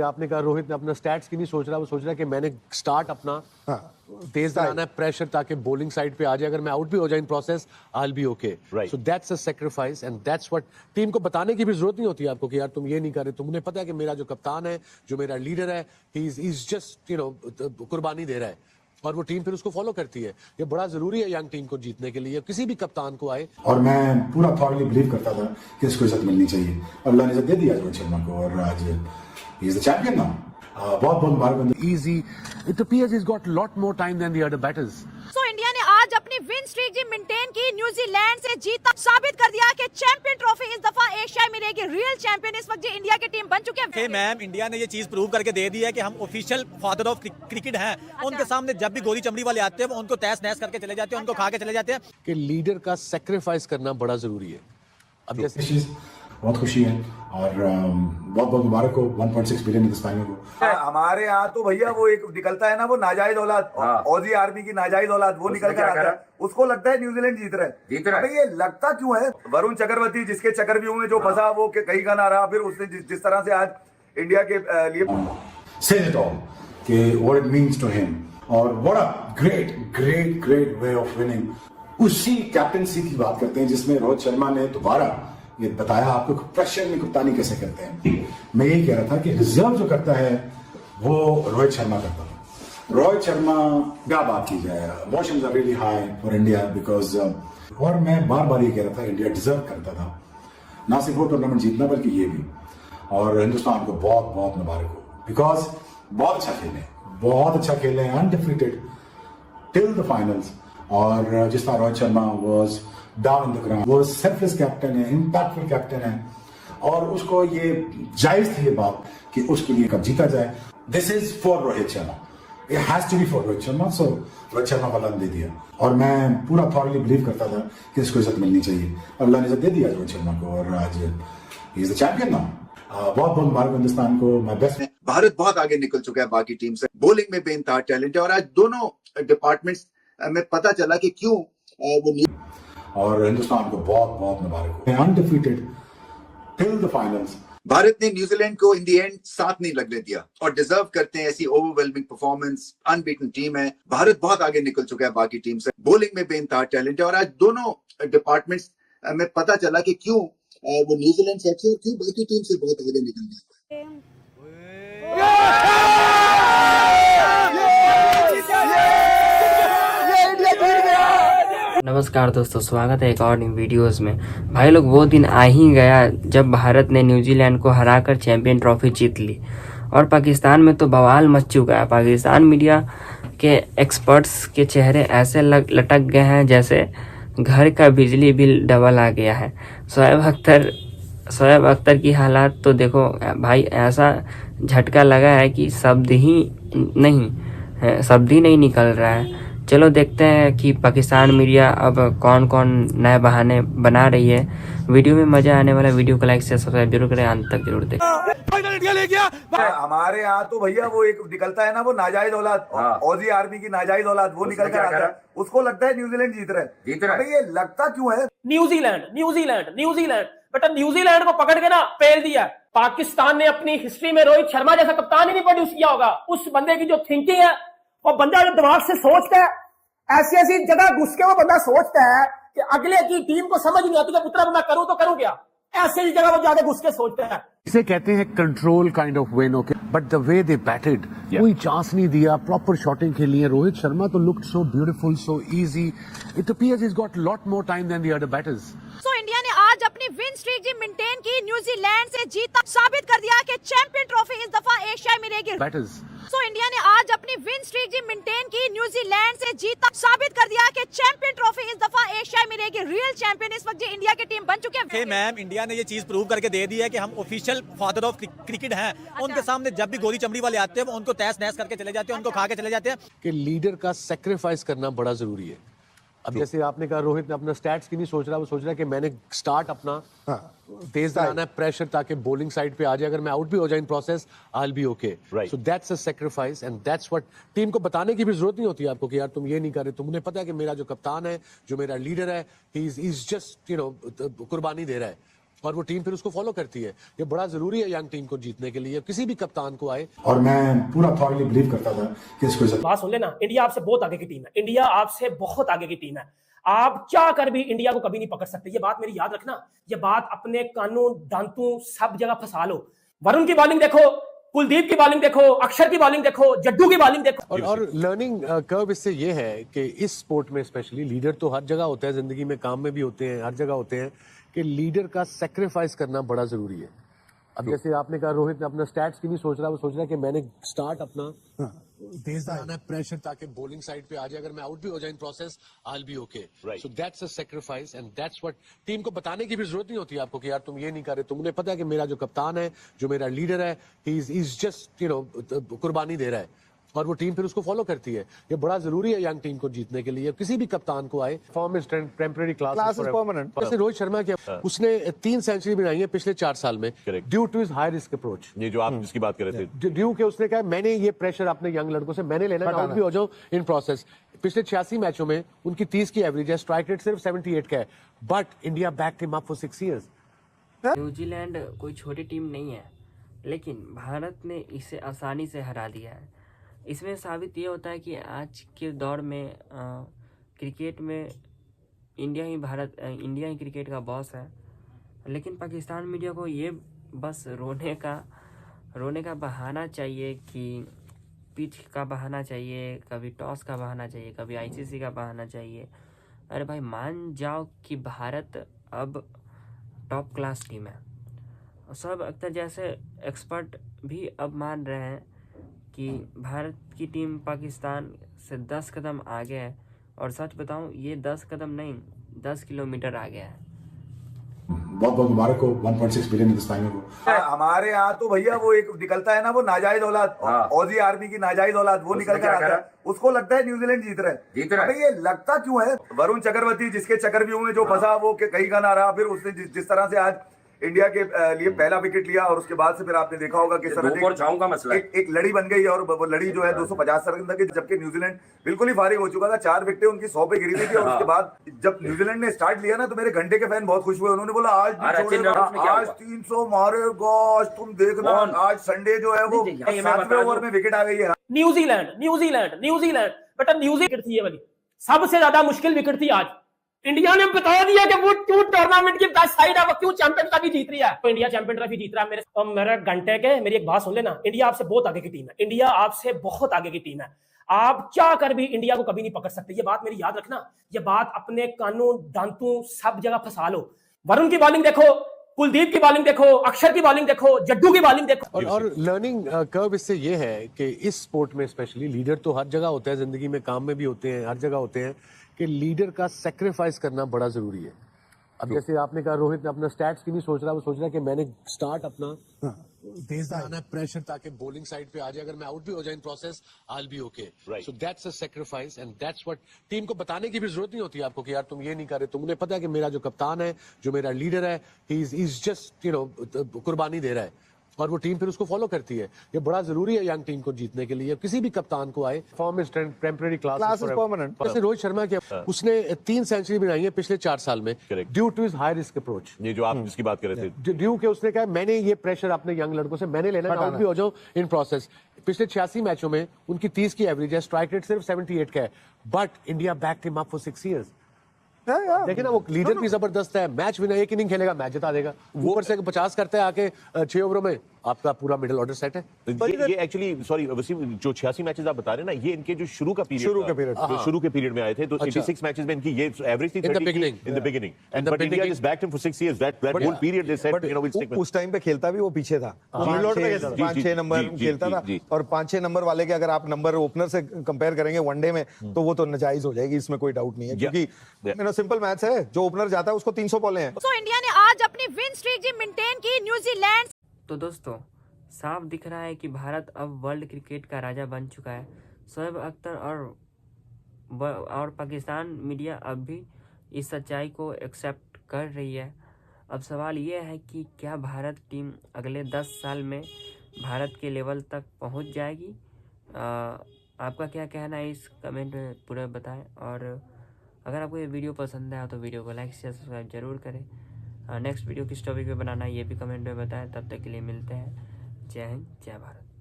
आपने कहा रोहित ने अपना स्टैट्स की नहीं सोच रहा, वो सोच रहा है कि मैंने स्टार्ट अपना तेज बनाना है प्रेशर ताकि बॉलिंग साइड पे आ जाए, अगर मैं आउट भी हो जाए in process I will be okay. So that's a sacrifice and that's what team को बताने की भी जरूरत नहीं होती आपको कि यार तुम ये नहीं कर रहे, तुमने पता है कि मेरा जो कप्तान है, जो मेरा लीडर है, ही इज जस्ट कुर्बानी दे रहा है और वो टीम फिर उसको फॉलो करती है। ये बड़ा जरूरी है यंग टीम को जीतने के लिए, किसी भी कप्तान को आए। और मैं पूरा थॉरली बिलीव करता था कि इसको इज्जत मिलनी चाहिए, अल्लाह ने इज्जत दे दिया रोहित शर्मा को और आज he is the champion now. बहुत बहुत मुबारक। Easy. It appears he's got a lot more time than the other batters. So India ने आज अपनी विन स्ट्रीक जी मेंटेन की, न्यूजीलैंड से जीत साबित कर दिया कि चैंपियन ट्रॉफी इस दफा एशिया में रहेगी। रियल चैंपियन इस वक्त जी इंडिया की टीम बन चुके हैं। मैम इंडिया ने ये चीज प्रूव करके दे दी है कि हम ऑफिशियल फादर ऑफ क्रिकेट हैं। उनके सामने जब भी गोली चमड़ी वाले आते हैं वो उनको तहस नहस करके चले जाते हैं, उनको खा के चले जाते हैं। कि लीडर का सेक्रीफाइस करना बड़ा जरूरी है। अब जैसे बहुत खुशी है और बहुत बहुत मुबारक हो 1.6 बिलियन इस फाइनल को। हमारे यहाँ तो भैया वो एक निकलता है ना, वो नाजायज औलाद, ऑजी आर्मी की नाजायज औलाद, वो निकल कर आता है, उसको लगता है न्यूजीलैंड जीत रहा है। ये लगता क्यों है? वरुण चक्रवर्ती जिसके चक्रव्यूह में जो फंसा वो कहीं का ना रहा, फिर उसने जिस तरह से आज इंडिया के लिए says it all कि what it means to him और what a great way of winning। उसी कैप्टनसी की बात करते हैं जिसमें रोहित शर्मा ने दोबारा ये बताया आपको प्रेशर में कप्तानी कैसे करते हैं। मैं यही कह रहा था कि रिजर्व जो करता है वो रोहित शर्मा करता है। रोहित शर्मा क्या बात की जाए, emotions are really high for India because और मैं बार बार ये कह रहा था इंडिया डिजर्व करता था ना सिर्फ वो टूर्नामेंट जीतना बल्कि ये भी, और हिंदुस्तान को बहुत बहुत मुबारक हो बिकॉज बहुत अच्छा खेले अनडिफीटेड टिल द फाइनल्स। और जिस तरह Rohit Sharma was down in the ground, वो सेल्फलेस कैप्टन है, इंपैक्टफुल कैप्टन है और उसको ये जायज थी ये बात कि उसके लिए कब जीता जाए। This is for Rohit Sharma, it has to be for Rohit Sharma. So Rohit Sharma को अल्लाह ने दे दिया और मैं पूरा थॉरली बिलीव करता था कि इसको इज्जत मिलनी चाहिए, अल्लाह ने इज्जत दे दिया रोहित शर्मा को और आज he is the champion now. बहुत बहुत मुबारक हिंदुस्तान को। मैं बेस्ट। भारत बहुत आगे निकल चुका है बाकी टीम से, बॉलिंग में बेनतहा टैलेंट है और आज दोनों डिपार्टमेंट्स में पता चला कि क्यों वो और हिंदुस्तान को बहुत बहुत मुबारक हो undefeated till the finals. Bharat ने न्यूजीलैंड को इन द एंड साथ नहीं लगने दिया और डिजर्व करते हैं ऐसी ओवरवेलमिंग परफॉर्मेंस। अनबीटन टीम है, भारत बहुत आगे निकल चुका है बाकी टीम से, बॉलिंग में बेनतहा टैलेंट है और आज दोनों डिपार्टमेंट्स में पता चला कि क्यों वो न्यूजीलैंड से अच्छे और क्यों बाकी टीम से बहुत आगे निकल गए। नमस्कार दोस्तों, स्वागत है एक और नई वीडियोस में। भाई लोग वो दिन आ ही गया जब भारत ने न्यूजीलैंड को हराकर चैंपियन ट्रॉफी जीत ली और पाकिस्तान में तो बवाल मच चुका है। पाकिस्तान मीडिया के एक्सपर्ट्स के चेहरे ऐसे लटक गए हैं जैसे घर का बिजली बिल डबल आ गया है। शोएब अख्तर की हालात तो देखो भाई, ऐसा झटका लगा है कि शब्द ही नहीं निकल रहा है। चलो देखते हैं कि पाकिस्तान मीडिया अब कौन कौन नए बहाने बना रही है। वीडियो में मजा आने वाला, वीडियो को लाइक से सब्सक्राइब जरूर करें, अंत तक जरूर देखें। हमारे यहाँ तो भैया वो एक निकलता है ना, वो नाजायज औलाद, ऑजी आर्मी की नाजायज औलाद, वो निकल कर आता है, उसको लगता है न्यूजीलैंड जीत रहा है। ये लगता क्यों है? न्यूजीलैंड बेटा, न्यूजीलैंड को पकड़ के ना पेल दिया। पाकिस्तान ने अपनी हिस्ट्री में रोहित शर्मा जैसा कप्तान ही नहीं प्रोड्यूस किया होगा। उस बंदे की जो थिंकिंग है, वो बंदा जो दिमाग से सोचता है, ऐसी ऐसी जगह घुस के वो बंदा सोचता है कि अगले की टीम को समझ नहीं आती कि पुत्रा मैं करूं तो करूं क्या। ऐसी जगह वो जाके घुस के सोचता है। इसे कहते हैं control kind of win. Okay, but the way they batted, कोई चांस नहीं दिया, प्रॉपर शॉटिंग खेली है। रोहित शर्मा तो looked so beautiful, so easy. It appears he has got lot more time than the other batters. So India ने आज अपनी विन स्ट्रीक जी मेंटेन की, न्यूजीलैंड से जीत साबित कर दिया कि चैंपियन ट्रॉफी इस दफा एशिया में रहेगी। बैटर्स। सो इंडिया ने आज अपनी विन स्ट्रीक जी मेंटेन की, न्यूजीलैंड से जीत साबित कर दिया कि चैंपियन ट्रॉफी इस दफा एशिया में रहेगी। रियल चैंपियन इस वक्त जी इंडिया की टीम बन चुके हैं। मैम इंडिया ने ये चीज प्रूव करके दे दी है कि हम ऑफिशियल फादर ऑफ क्रिकेट हैं। उनके सामने जब भी गोली चमड़ी वाले आते हैं वो उनको तहस नहस करके चले जाते हैं, उनको खा के चले जाते हैं। कि लीडर का सेक्रीफाइस करना बड़ा जरूरी है। अब जैसे आपने कहा रोहित ने अपना स्टैट्स की नहीं सोच रहा, वो सोच रहा है कि मैंने स्टार्ट अपना तेज बनाना है प्रेशर ताकि बॉलिंग साइड पे आ जाए, अगर मैं आउट भी हो जाए in process I will be okay. So that's a sacrifice and that's what team को बताने की भी जरूरत नहीं होती आपको कि यार तुम ये नहीं कर रहे, तुमने पता है कि मेरा जो कप्तान है, जो मेरा लीडर है, ही इज जस्ट कुर्बानी दे रहा है और वो टीम फिर उसको फॉलो करती है। ये बड़ा जरूरी है यंग टीम को जीतने के लिए, किसी भी कप्तान को आए। और मैं पूरा थॉरली बिलीव करता था कि इसको बात सुन लेना, इंडिया आपसे बहुत आगे की टीम है, इंडिया आपसे बहुत आगे की टीम है। आप चाह कर भी इंडिया को कभी नहीं पकड़ सकते, ये बात मेरी याद रखना। ये बात अपने कानों दांतों सब जगह फंसा लो। वरुण की बॉलिंग देखो, कुलदीप की बॉलिंग देखो, अक्षर की बॉलिंग देखो, जड्डू की बॉलिंग देखो। और लर्निंग कर्व इससे ये है कि इस स्पोर्ट में स्पेशली लीडर तो हर जगह होता है, जिंदगी में काम में भी होते हैं, हर जगह होते हैं, कि लीडर का सेक्रीफाइस करना बड़ा जरूरी है। अब जैसे आपने कहा रोहित अपना स्टैट्स की नहीं सोच रहा, वो सोच रहा है कि मैंने स्टार्ट अपना तेज लगाना है प्रेशर ताकि बॉलिंग साइड पे आ जाए, अगर मैं आउट भी हो जाए in process I will be okay. So that's a sacrifice and that's what team को बताने की भी जरूरत नहीं होती आपको कि यार तुम ये नहीं कर रहे, तुमने पता है कि मेरा जो कप्तान है, जो मेरा लीडर है, ही इज जस्ट कुर्बानी दे रहा है और वो टीम फिर उसको फॉलो करती है। ये बड़ा जरूरी है यंग टीम को जीतने के लिए, किसी भी कप्तान को आए। Form is temporary, class is permanent. जैसे रोहित शर्मा के उसने 3 सेंचुरी बनाई है पिछले 4 साल में, due to his high risk approach. ये जो आप जिसकी बात कर रहे थे, ड्यू के उसने कहा मैंने ये प्रेशर अपने यंग लड़कों से मैंने लेना, आउट भी हो जाऊं इन प्रोसेस। पिछले 86 मैचों में उनकी 30 की एवरेज है, स्ट्राइक रेट सिर्फ 78 का है, but India backed him up for 6 years. New Zealand कोई छोटी टीम नहीं है, लेकिन भारत ने इसे आसानी से हरा दिया है। इसमें साबित ये होता है कि आज के दौर में क्रिकेट में इंडिया ही क्रिकेट का बॉस है। लेकिन पाकिस्तान मीडिया को ये बस रोने का बहाना चाहिए, कि पिच का बहाना चाहिए, कभी टॉस का बहाना चाहिए, कभी आईसीसी का बहाना चाहिए। अरे भाई मान जाओ कि भारत अब टॉप क्लास टीम है। शोएब अख्तर जैसे एक्सपर्ट भी अब मान रहे हैं कि भारत की टीम पाकिस्तान से 10 कदम आगे है। और सच बताऊं, ये 10 कदम नहीं, 10 किलोमीटर आगे है। बहुत बहुत मुबारक हो 1.6 बिलियन हिंदुस्तानियों को। हमारे यहाँ तो भैया वो एक निकलता है ना, वो नाजायज औलाद, ऑजी आर्मी की नाजायज औलाद, वो निकल कर आता है। उसको लगता है न्यूजीलैंड जीत रहा है। ये लगता क्यों है? वरुण चक्रवर्ती जिसके चक्रव्यूह में जो फंसा, वो कहीं का ना रहा। फिर उसने जिस तरह से आज इंडिया के लिए पहला विकेट लिया, और उसके बाद से फिर आपने देखा होगा किस तरह एक लड़ी बन गई, और वो लड़ी जो है 250 रन तक, जबकि न्यूजीलैंड बिल्कुल ही फारिग हो चुका था। 4 विकेटें उनकी 100 पे गिरी थी। और उसके बाद जब न्यूजीलैंड ने स्टार्ट लिया ना, तो मेरे घंटे के फैन बहुत खुश हुए। उन्होंने बोला आज 300 मारेगा, तुम देखना। आज संडे जो है वो 7वें ओवर में विकेट आ गई है। न्यूजीलैंड बेटा, न्यूजीलैंड थी ये वाली सबसे ज्यादा मुश्किल विकेट थी। आज इंडिया ने बता दिया कि वो क्यों टूर्नामेंट की बेस्ट साइड है, वो क्यों चैंपियन ट्रॉफी जीत रही है। तो इंडिया चैंपियन ट्रॉफी जीत रहा है मेरे घंटे के। मेरी एक बात सुन लेना, इंडिया आपसे बहुत आगे की टीम है, इंडिया आपसे बहुत आगे की टीम है। आप चाह कर भी इंडिया को कभी नहीं पकड़ सकते, ये बात मेरी याद रखना। ये बात अपने कानों दांतों सब जगह फंसा लो। वरुण की बॉलिंग देखो, कुलदीप की बॉलिंग देखो, अक्षर की बॉलिंग देखो, जड्डू की बॉलिंग देखो। और लर्निंग कर्व इससे ये है कि इस स्पोर्ट में स्पेशली लीडर तो हर जगह होता है, जिंदगी में काम में भी होते हैं, हर जगह होते हैं, कि लीडर का सेक्रीफाइस करना बड़ा जरूरी है। अब जैसे आपने कहा रोहित अपना स्टैट्स की नहीं सोच रहा, वो सोच रहा है कि मैंने स्टार्ट अपना तेज लगाना है प्रेशर ताकि बॉलिंग साइड पे आ जाए, अगर मैं आउट भी हो जाए in process I will be okay. So that's a sacrifice and that's what team को बताने की भी जरूरत नहीं होती आपको कि यार तुम ये नहीं कर रहे, तुमने पता है कि मेरा जो कप्तान है, जो मेरा लीडर है, ही इज जस्ट कुर्बानी दे रहा है और वो टीम फिर उसको फॉलो करती है। ये बड़ा जरूरी है यंग टीम को जीतने के लिए, किसी भी कप्तान को आए। Form is temporary, class is permanent. जैसे रोहित शर्मा के उसने 3 सेंचुरी बनाई है पिछले 4 साल में, due to his high risk approach. ये जो आप जिसकी बात कर रहे थे, ड्यू के उसने कहा मैंने ये प्रेशर अपने यंग लड़कों से मैंने लेना, आउट भी हो जाऊं इन प्रोसेस। पिछले 86 मैचों में उनकी 30 की एवरेज है, स्ट्राइक रेट सिर्फ 78 का है, but India backed him up for 6 years. देखिए ना, वो लीडर भी जबरदस्त है, मैच विनर, एक इनिंग खेलेगा मैच जिता देगा। ऊपर से 50 करता है आके 6 ओवरों में, आपका पूरा मिडिल ऑर्डर सेट है। ये एक्चुअली सॉरी वसीम, जो 86 मैचेस आप बता रहे हैं ना, ये इनके जो शुरू के पीरियड में आए थे, तो 86 मैचेस में इनकी ये एवरेज थी in the beginning and but India just backed him for 6 years. That whole period they said, will stick with. उस टाइम पे खेलता भी वो पीछे था, 5-6 नंबर खेलता था, और 5-6 नंबर वाले के अगर आप नंबर ओपनर से कंपेयर करेंगे वनडे में, तो वो तो नाजायज हो जाएगी, इसमें कोई डाउट नहीं है, क्योंकि सिंपल मैच है, जो ओपनर जाता है उसको 300 बॉलें हैं। तो इंडिया ने आज अपनी विन स्ट्रीक जी मेंटेन की न्यूजीलैंड। तो दोस्तों साफ दिख रहा है कि भारत अब वर्ल्ड क्रिकेट का राजा बन चुका है। शोएब अख्तर और पाकिस्तान मीडिया अब भी इस सच्चाई को एक्सेप्ट कर रही है। अब सवाल ये है कि क्या भारत टीम अगले 10 साल में भारत के लेवल तक पहुंच जाएगी? आपका क्या कहना है इस कमेंट में पूरा बताएं। और अगर आपको ये वीडियो पसंद आया तो वीडियो को लाइक शेयर सब्सक्राइब जरूर करें। नेक्स्ट वीडियो किस टॉपिक पे बनाना है ये भी कमेंट में बताएं। तब तक के लिए मिलते हैं। जय हिंद, जय भारत।